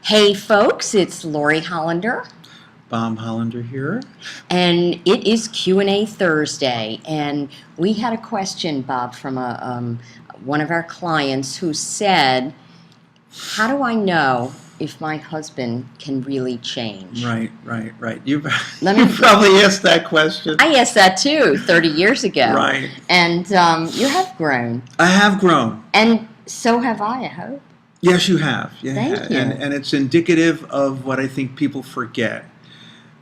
Hey folks, it's Lori Hollander. Bob Hollander here. And it is Q&A Thursday. And we had a question, Bob, from one of our clients who said, how do I know if my husband can really change? Right. You probably asked that question. I asked that too 30 years ago. Right. And you have grown. I have grown. And so have I hope. Yes, you have. Thank you. And it's indicative of what I think people forget,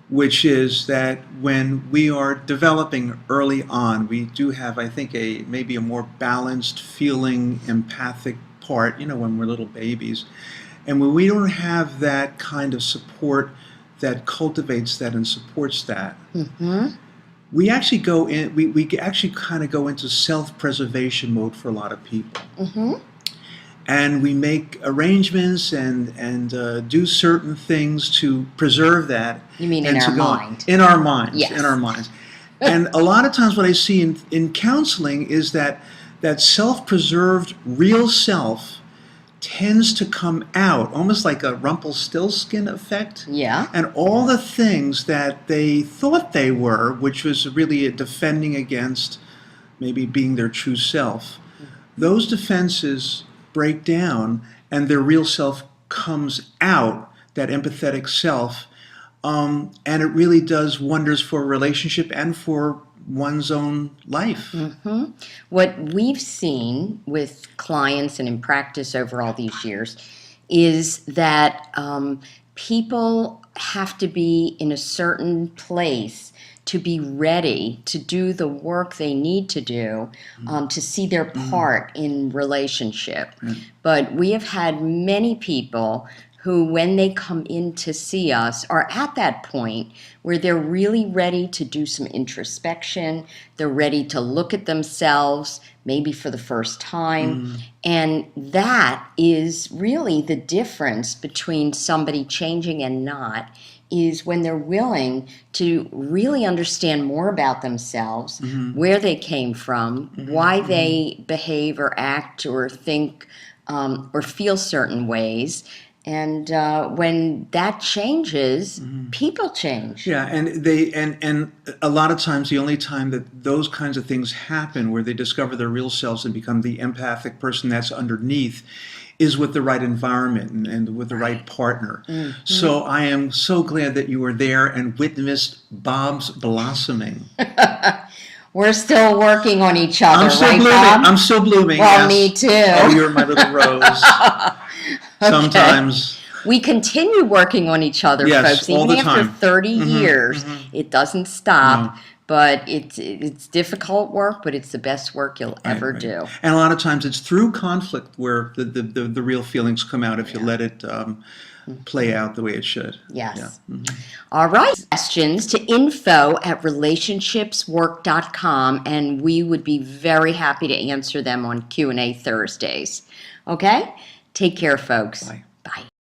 which is that when we are developing early on, we do have, I think, maybe a more balanced, feeling, empathic part, when we're little babies. And when we don't have that kind of support that cultivates that and supports that, we actually go in, we actually kind of go into self-preservation mode for a lot of people. And we make arrangements and do certain things to preserve that. You mean in our mind? In our minds, yes. In our minds. And a lot of times what I see in counseling is that self-preserved real self tends to come out, almost like a Rumpelstiltskin effect. Yeah. And all the things that they thought they were, which was really a defending against maybe being their true self, those defenses break down and their real self comes out, that empathetic self, and it really does wonders for a relationship and for one's own life. What we've seen with clients and in practice over all these years is that people have to be in a certain place to be ready to do the work they need to do to see their part in relationship. But we have had many people who, when they come in to see us, are at that point where they're really ready to do some introspection. They're ready to look at themselves, maybe for the first time. And that is really the difference between somebody changing and not, is when they're willing to really understand more about themselves, where they came from, why they behave or act or think or feel certain ways. And when that changes, people change. Yeah, and a lot of times the only time that those kinds of things happen, where they discover their real selves and become the empathic person that's underneath, is with the right environment and with the right partner. So I am so glad that you were there and witnessed Bob's blossoming. We're still working on each other, I'm still right, blooming. Bob? I'm still blooming. Well, yes. me too. Oh, you're my little rose. Sometimes. We continue working on each other, Yes, folks. all Even the after time. 30 years, it doesn't stop. No. But it's difficult work, but it's the best work you'll ever do. And a lot of times it's through conflict where the real feelings come out if you let it play out the way it should. Yes. All right. Questions to info@relationshipswork.com, and we would be very happy to answer them on Q&A Thursdays. Okay? Take care, folks. Bye. Bye.